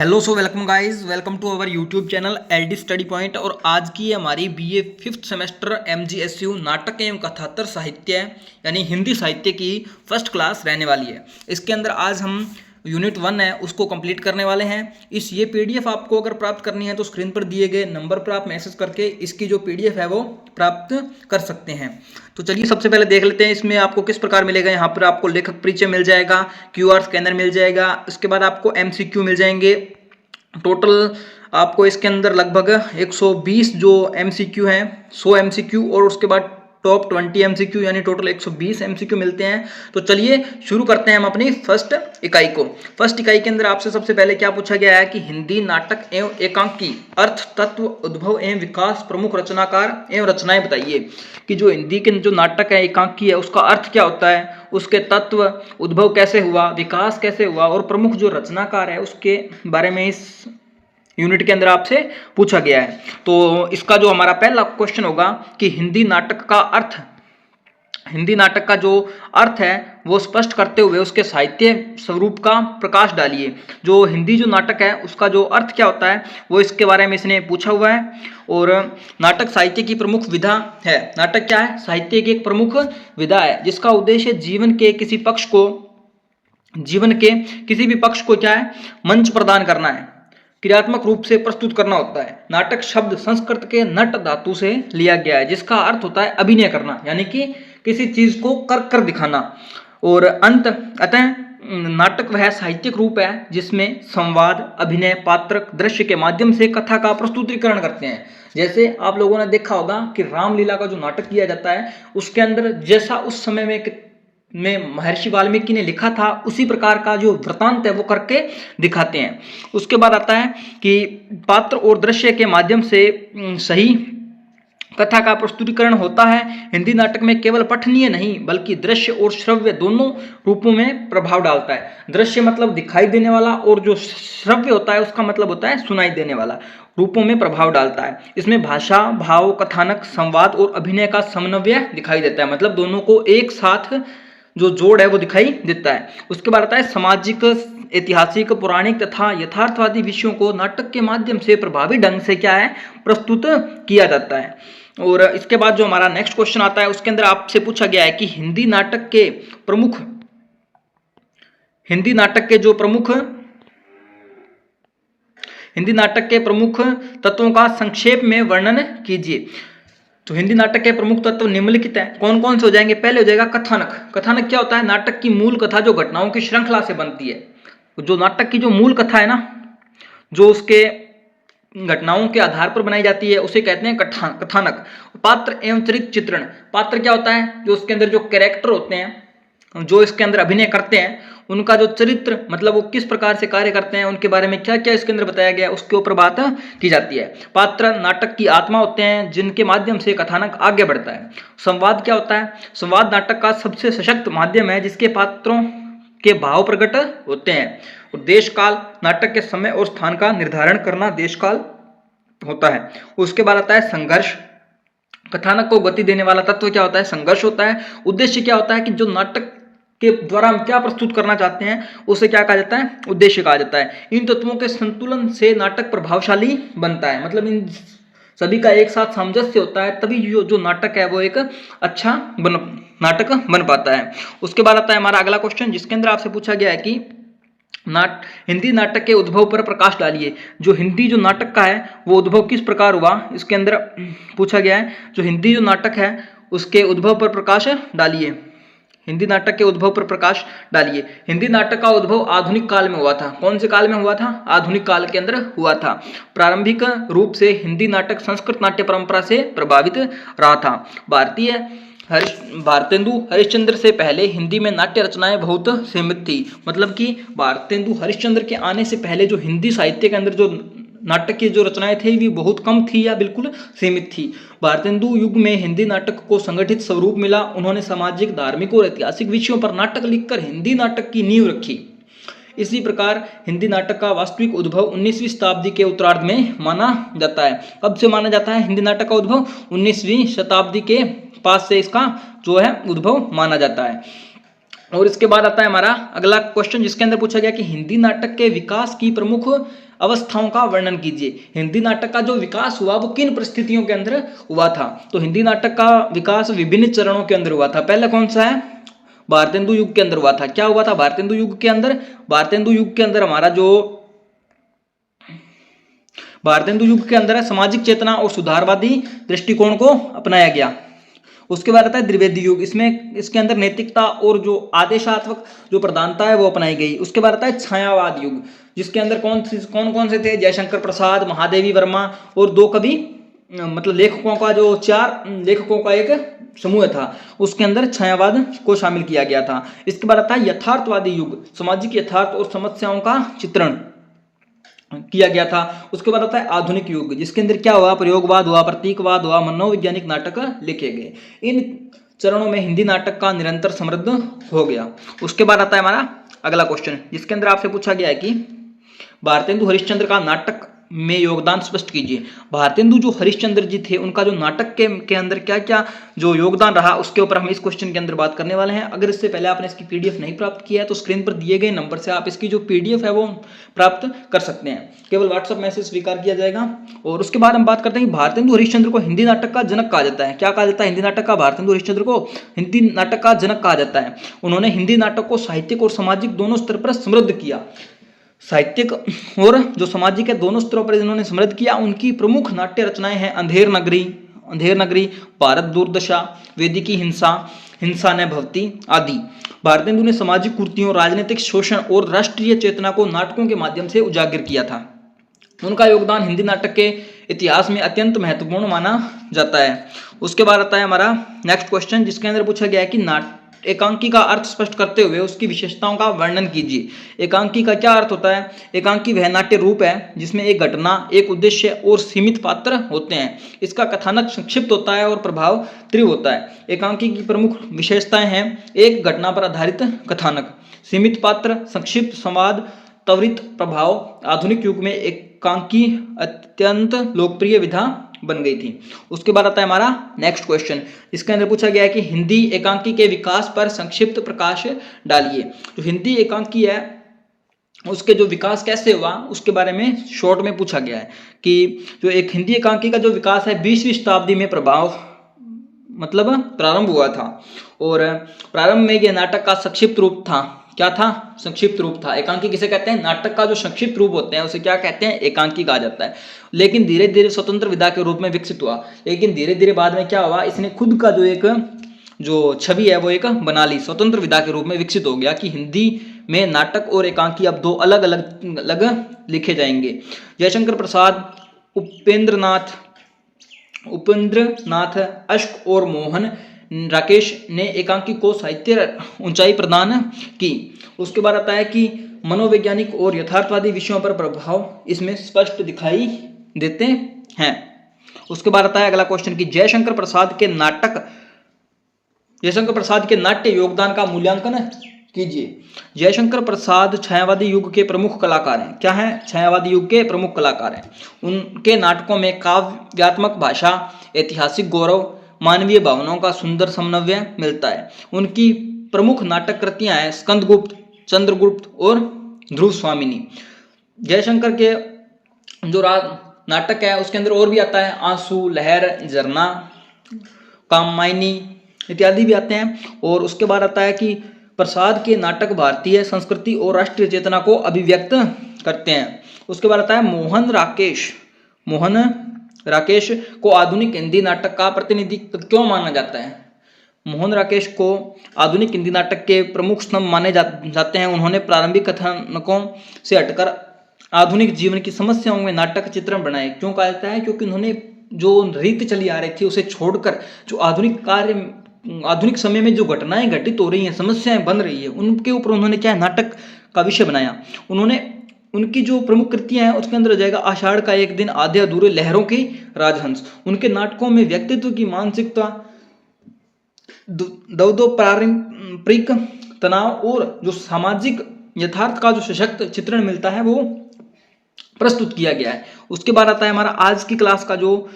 Hello welcome guys, welcome to our YouTube channel LD study point. और आज की हमारी बीए फिफ्थ सेमेस्टर एमजीएसयू नाटक एवं कथातर साहित्य यानी हिंदी साहित्य की फर्स्ट क्लास रहने वाली है। इसके अंदर आज हम यूनिट 1 है उसको कंप्लीट करने वाले हैं। ये पीडीएफ आपको अगर प्राप्त करनी है तो स्क्रीन पर दिए गए नंबर पर आप मैसेज करके इसकी जो पीडीएफ है वो प्राप्त कर सकते हैं। तो चलिए सबसे पहले देख लेते हैं इसमें आपको किस प्रकार मिलेगा। यहाँ पर आपको लेखक परिचय मिल जाएगा, क्यूआर स्कैनर मिल जाएगा, उसके बाद आपको एमसीक्यू मिल जाएंगे। टोटल आपको इसके अंदर लगभग 120 जो एमसीक्यू हैं, 100 एमसीक्यू और उसके बाद टॉप 20 एमसीक्यू यानी टोटल 120 एमसीक्यू मिलते हैं। तो चलिए शुरू करते हैं हम अपनी फर्स्ट इकाई को। फर्स्ट इकाई के अंदर आपसे सबसे पहले क्या पूछा गया है कि हिंदी नाटक एवं एकांकी अर्थ तत्व उद्भव एवं विकास प्रमुख रचनाकार एवं रचनाएं बताइए। कि जो हिंदी के जो नाटक है एकांकी है उसका अर्थ क्या होता है, उसके तत्व उद्भव कैसे हुआ, विकास कैसे हुआ और प्रमुख जो रचनाकार है उसके बारे में इस यूनिट के अंदर आपसे पूछा गया है। तो इसका जो हमारा पहला क्वेश्चन होगा कि हिंदी नाटक का जो अर्थ है वो स्पष्ट करते हुए उसके साहित्य स्वरूप का प्रकाश डालिए। जो हिंदी जो नाटक है उसका जो अर्थ क्या होता है वो इसके बारे में इसने पूछा हुआ है। और नाटक साहित्य की प्रमुख विधा है। नाटक क्या है? साहित्य की एक प्रमुख विधा है जिसका उद्देश्य जीवन के किसी भी पक्ष को क्या है, मंच प्रदान करना है, क्रियात्मक रूप से प्रस्तुत करना होता है। नाटक शब्द संस्कृत के नट धातु से लिया गया है जिसका अर्थ होता है अभिनय करना, यानी कि किसी चीज को कर दिखाना। और अतः नाटक वह साहित्यिक रूप है जिसमें संवाद, अभिनय, पात्र, दृश्य के माध्यम से कथा का प्रस्तुतिकरण करते हैं। जैसे आप लोगों ने देखा होगा कि रामलीला का जो नाटक किया जाता है उसके अंदर जैसा उस समय में महर्षि वाल्मीकि ने लिखा था उसी प्रकार का जो वृतांत है वो करके दिखाते हैं। उसके बाद आता है कि पात्र और दृश्य के माध्यम से सही कथा का प्रस्तुतिकरण होता है। हिंदी नाटक में केवल पठनीय नहीं बल्कि दृश्य और श्रव्य दोनों रूपों में प्रभाव डालता है। दृश्य मतलब दिखाई देने वाला और जो श्रव्य होता है उसका मतलब होता है सुनाई देने वाला, रूपों में प्रभाव डालता है। इसमें भाषा, भाव, कथानक, संवाद और अभिनय का समन्वय दिखाई देता है, मतलब दोनों को एक साथ जो जोड़ है वो दिखाई देता है। उसके बाद आता है सामाजिक, ऐतिहासिक, पौराणिक तथा यथार्थवादी विषयों को नाटक के माध्यम से प्रभावी ढंग से क्या है, प्रस्तुत किया जाता है। और इसके बाद जो हमारा नेक्स्ट क्वेश्चन आता है उसके अंदर आपसे पूछा गया है कि हिंदी नाटक के प्रमुख तत्वों का संक्षेप में वर्णन कीजिए। तो हिंदी नाटक के प्रमुख तत्व निम्नलिखित हैं। कौन कौन से हो जाएंगे? पहले हो जाएगा कथानक। कथानक क्या होता है? नाटक की मूल कथा जो घटनाओं की श्रृंखला से बनती है। जो नाटक की जो मूल कथा है ना, जो उसके घटनाओं के आधार पर बनाई जाती है उसे कहते हैं कथानक। पात्र एवं चरित्र चित्रण। पात्र क्या होता है? जो उसके अंदर जो कैरेक्टर होते हैं, जो इसके अंदर अभिनय करते हैं, उनका जो चरित्र मतलब वो किस प्रकार से कार्य करते हैं, उनके बारे में क्या क्या इसके अंदर बताया गया है उसके ऊपर बात की जाती है। पात्र नाटक की आत्मा होते हैं जिनके माध्यम से कथानक आगे बढ़ता है। संवाद क्या होता है? संवाद नाटक का सबसे सशक्त माध्यम है जिसके पात्रों के भाव प्रकट होते हैं। और देश काल, नाटक के समय और स्थान का निर्धारण करना देश काल होता है। उसके बाद आता है संघर्ष। कथानक को गति देने वाला तत्व क्या होता है? संघर्ष होता है। उद्देश्य क्या होता है कि जो नाटक के द्वारा हम क्या प्रस्तुत करना चाहते हैं उसे क्या कहा जाता है? उद्देश्य कहा जाता है। इन तत्वों के संतुलन से नाटक प्रभावशाली बनता है, मतलब इन सभी का एक साथ सामंजस्य होता है तभी जो नाटक है वो एक अच्छा नाटक बन पाता है। उसके बाद आता है हमारा अगला क्वेश्चन जिसके अंदर आपसे पूछा गया है कि हिंदी नाटक के उद्भव पर प्रकाश डालिए। जो हिंदी जो नाटक का है वो उद्भव किस प्रकार हुआ इसके अंदर पूछा गया है। जो हिंदी जो नाटक है उसके उद्भव पर प्रकाश डालिए। हिंदी नाटक के उद्भव पर प्रकाश डालिए। हिंदी नाटक का उद्भव आधुनिक काल में हुआ था। कौन से काल में हुआ था? आधुनिक काल के अंदर हुआ था। प्रारंभिक रूप से हिंदी नाटक संस्कृत नाट्य परंपरा से प्रभावित रहा था। भारतेंदु हरिश्चंद्र से पहले हिंदी में नाट्य रचनाएं बहुत सीमित थी, मतलब कि भारतेंदु हरिश्चंद्र के आने से पहले जो हिंदी साहित्य के अंदर जो नाटक की जो रचनाएं थी वे बहुत कम थी या बिल्कुल सीमित थी। भारतेंदु युग में हिंदी नाटक को संगठित स्वरूप मिला। उन्होंने सामाजिक, धार्मिक और ऐतिहासिक विषयों पर नाटक लिखकर हिंदी नाटक की नींव रखी। इसी प्रकार हिंदी नाटक का वास्तविक उद्भव 19वीं शताब्दी के उत्तरार्ध में माना जाता है। कब से माना जाता है हिंदी नाटक का उद्भव? 19वीं शताब्दी के पास से इसका जो है उद्भव माना जाता है। और इसके बाद आता है हमारा अगला क्वेश्चन, जिसके अंदर पूछा गया कि हिंदी नाटक के विकास की प्रमुख अवस्थाओं का वर्णन कीजिए। हिंदी नाटक का जो विकास हुआ वो किन परिस्थितियों के अंदर हुआ था। तो हिंदी नाटक का विकास विभिन्न चरणों के अंदर हुआ था। पहला कौन सा है, भारतेंदु युग के अंदर हुआ था। क्या हुआ था भारतेंदु युग के अंदर, भारतेंदु युग के अंदर हमारा जो भारतेंदु युग के अंदर है सामाजिक चेतना और सुधारवादी दृष्टिकोण को अपनाया गया। उसके बाद आता है द्विवेदी युग, इसमें इसके अंदर नैतिकता और जो आदेशात्मक जो प्रधानता है वो अपनाई गई। उसके बाद आता है छायावाद युग, जिसके अंदर कौन कौन से थे, जयशंकर प्रसाद, महादेवी वर्मा और दो कवि मतलब लेखकों का जो 4 लेखकों का एक समूह था, उसके अंदर छायावाद को शामिल किया गया था। इसके बाद आता है यथार्थवादी युग, सामाजिक यथार्थ और समस्याओं का चित्रण किया गया था। उसके बाद आता है आधुनिक युग, जिसके अंदर क्या हुआ, प्रयोगवाद हुआ, प्रतीकवाद हुआ, मनोवैज्ञानिक नाटक लिखे गए। इन चरणों में हिंदी नाटक का निरंतर समृद्ध हो गया। उसके बाद आता है हमारा अगला क्वेश्चन, जिसके अंदर आपसे पूछा गया है कि भारतेंदु हरिश्चंद्र का नाटक में योगदान स्पष्ट कीजिए। भारतेंदु जो हरिश्चंद्र जी थे उनका जो नाटक के अंदर क्या क्या जो योगदान रहा, उसके ऊपर हम इस क्वेश्चन के अंदर बात करने वाले हैं। अगर इससे पहले आपने इसकी पीडीएफ नहीं प्राप्त किया है तो स्क्रीन पर दिए गए नंबर से आप इसकी जो पीडीएफ है वो प्राप्त कर सकते हैं। केवल व्हाट्सएप मैसेज स्वीकार किया जाएगा। और उसके बाद हम बात करते हैं कि भारतेंदु हरिश्चंद्र को हिंदी नाटक का जनक कहा जाता है। क्या कहा जाता है, हिंदी नाटक का भारतेंदु हरिश्चंद्र को हिंदी नाटक का जनक कहा जाता है। उन्होंने हिंदी नाटक को साहित्यिक और सामाजिक दोनों स्तर पर समृद्ध किया। साहित्यिक और जो सामाजिक है दोनों स्तरों पर इन्होंने समृद्ध किया। उनकी प्रमुख नाट्य रचनाएं हैं अंधेर नगरी, भारत दुर्दशा, वेदिकी हिंसा, हिंसा न भवती आदि। भारतेंदु ने सामाजिक कुरीतियों, राजनीतिक शोषण और राष्ट्रीय चेतना को नाटकों के माध्यम से उजागर किया था। उनका योगदान हिंदी नाटक के इतिहास में अत्यंत महत्वपूर्ण माना जाता है। उसके बाद आता है हमारा नेक्स्ट क्वेश्चन, जिसके अंदर पूछा गया है कि एकांकी का अर्थ स्पष्ट करते हुए उसकी विशेषताओं का वर्णन कीजिए। एकांकी का क्या अर्थ होता है, एकांकी वह नाट्य रूप है जिसमें एक घटना, एक उद्देश्य और सीमित पात्र होते हैं। इसका कथानक संक्षिप्त होता है और प्रभाव तीव्र होता है। एकांकी की प्रमुख विशेषताएं हैं, एक घटना पर आधारित कथानक, सीमित पात्र, संक्षिप्त संवाद, त्वरित प्रभाव। आधुनिक युग में एकांकी अत्यंत लोकप्रिय विधा बन गई थी। उसके बाद आता है हमारा नेक्स्ट क्वेश्चन, इसके अंदर पूछा गया है कि हिंदी एकांकी के विकास पर संक्षिप्त प्रकाश डालिए। जो हिंदी एकांकी है उसके जो विकास कैसे हुआ उसके बारे में शॉर्ट में पूछा गया है कि जो एक हिंदी एकांकी का जो विकास है 20वीं शताब्दी में प्रारंभ हुआ था। और प्रारंभ में यह नाटक का संक्षिप्त रूप था। क्या था, संक्षिप्त रूप था। एकांकी किसे कहते हैं, नाटक का जो संक्षिप्त रूप होते हैं उसे क्या कहते हैं, एकांकी कहा जाता है। लेकिन धीरे धीरे स्वतंत्र विधा के रूप में विकसित हुआ। लेकिन धीरे धीरे बाद में क्या हुआ, इसने खुद का जो छवि है वो एक बना ली, स्वतंत्र विधा के रूप में विकसित हो गया कि हिंदी में नाटक और एकांकी अब दो अलग अलग लिखे जाएंगे। जयशंकर प्रसाद, उपेंद्रनाथ अश्क और मोहन राकेश ने एकांकी को साहित्य ऊंचाई प्रदान की। उसके बाद आता है कि मनोवैज्ञानिक और यथार्थवादी विषयों पर प्रभाव इसमें स्पष्ट दिखाई देते हैं। उसके बाद आता है अगला क्वेश्चन कि जयशंकर प्रसाद के नाट्य योगदान का मूल्यांकन कीजिए। जयशंकर प्रसाद छायावादी युग के प्रमुख कलाकार हैं। क्या है, छायावादी युग के प्रमुख कलाकार हैं। उनके नाटकों में काव्यात्मक भाषा, ऐतिहासिक गौरव, मानवीय भावनाओं का सुंदर समन्वय मिलता है। उनकी प्रमुख नाटक कृतियां हैं स्कंदगुप्त, चंद्रगुप्त और ध्रुव स्वामिनी। जयशंकर के जो नाटक है उसके अंदर और भी आता है आंसू, लहर, झरना, कामायनी इत्यादि भी आते हैं। और उसके बाद आता है कि प्रसाद के नाटक भारतीय संस्कृति और राष्ट्रीय चेतना को अभिव्यक्त करते हैं। उसके बाद आता है मोहन राकेश को आधुनिक हिंदी नाटक का प्रतिनिधि क्यों माना जाता है। मोहन राकेश को आधुनिक हिंदी नाटक के प्रमुख स्तंभ माने जाते हैं। उन्होंने प्रारंभिक कथानकों से हटकर आधुनिक जीवन की समस्याओं में नाटक चित्रण बनाए। क्यों कहा जाता है, क्योंकि उन्होंने जो रीति चली आ रही थी उसे छोड़कर जो आधुनिक समय में जो घटनाएं घटित हो रही हैं, समस्याएं बन रही है, उनके ऊपर उन्होंने क्या नाटक का विषय बनाया। उनकी जो प्रमुख कृतियां हैं उसके अंदर जाएगा आषाढ़ का एक दिन, आधे अधूरे, लहरों के राजहंस। उनके नाटकों में व्यक्तित्व की मानसिकता, दवदो पारंपरिक तनाव और जो सामाजिक यथार्थ का जो सशक्त चित्रण मिलता है वो प्रस्तुत किया गया है। उसके बाद आता है हमारा आज की क्लास का जो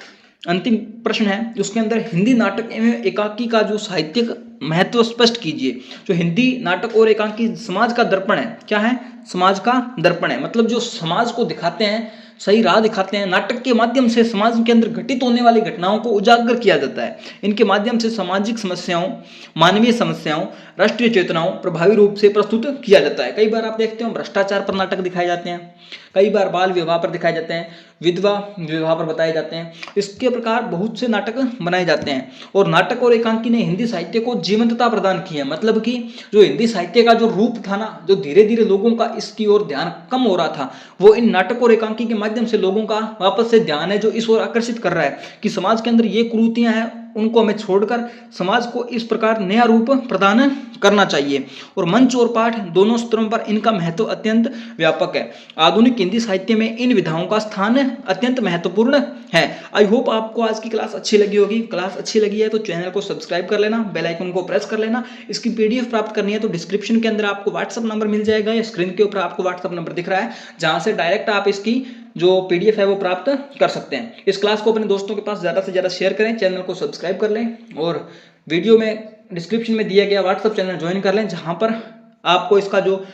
अंतिम प्रश्न है, उसके अंदर हिंदी नाटक एवं एकांकी का जो साहित्यिक महत्व स्पष्ट कीजिए। जो हिंदी नाटक और एकांकी समाज का दर्पण है, क्या है? समाज का दर्पण है, मतलब जो समाज को दिखाते हैं, सही राह दिखाते हैं। नाटक के माध्यम से समाज के अंदर घटित होने वाली घटनाओं को उजागर किया जाता है। इनके माध्यम से सामाजिक समस्याओं, मानवीय समस्याओं, राष्ट्रीय चेतनाओं प्रभावी रूप से प्रस्तुत किया जाता है। कई बार आप देखते हो भ्रष्टाचार पर नाटक दिखाए जाते हैं, कई बार बाल विवाह पर दिखाए जाते हैं, विधवा विवाह पर बताए जाते हैं। इसके प्रकार बहुत से नाटक बनाए जाते हैं और नाटक और एकांकी ने हिंदी साहित्य को जीवंतता प्रदान की है। मतलब कि जो हिंदी साहित्य का जो रूप था ना, जो धीरे धीरे लोगों का इसकी ओर ध्यान कम हो रहा था, वो इन नाटक और एकांकी के माध्यम से लोगों का वापस से ध्यान है जो इस ओर आकर्षित कर रहा है कि समाज के अंदर ये कुरीतियां हैं, उनको हमें छोड़कर समाज को इस प्रकार नया रूप प्रदान करना चाहिए। और मंच और पाठ दोनों स्तरों पर इनका महत्व अत्यंत व्यापक है। आधुनिक हिंदी साहित्य में इन विधाओं का स्थान अत्यंत महत्वपूर्ण है। आई होप आपको आज की क्लास अच्छी लगी होगी। क्लास अच्छी लगी है तो चैनल को सब्सक्राइब कर लेना, बेल आइकन को प्रेस कर लेना। इसकी पीडीएफ प्राप्त करनी है तो डिस्क्रिप्शन के अंदर आपको व्हाट्सअप नंबर मिल जाएगा, या स्क्रीन के ऊपर आपको व्हाट्सअप नंबर दिख रहा है, जहां से डायरेक्ट आप इसकी जो पीडीएफ है वो प्राप्त कर सकते हैं। इस क्लास को अपने दोस्तों के पास ज़्यादा से ज़्यादा शेयर करें, चैनल को सब्सक्राइब कर लें और वीडियो में डिस्क्रिप्शन में दिया गया व्हाट्सअप चैनल ज्वाइन कर लें, जहां पर आपको इसका जो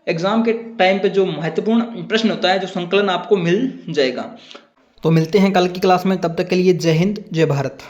एग्जाम के टाइम पे जो महत्वपूर्ण प्रश्न होता है, जो संकलन आपको मिल जाएगा। तो मिलते हैं कल की क्लास में, तब तक के लिए जय हिंद, जय भारत।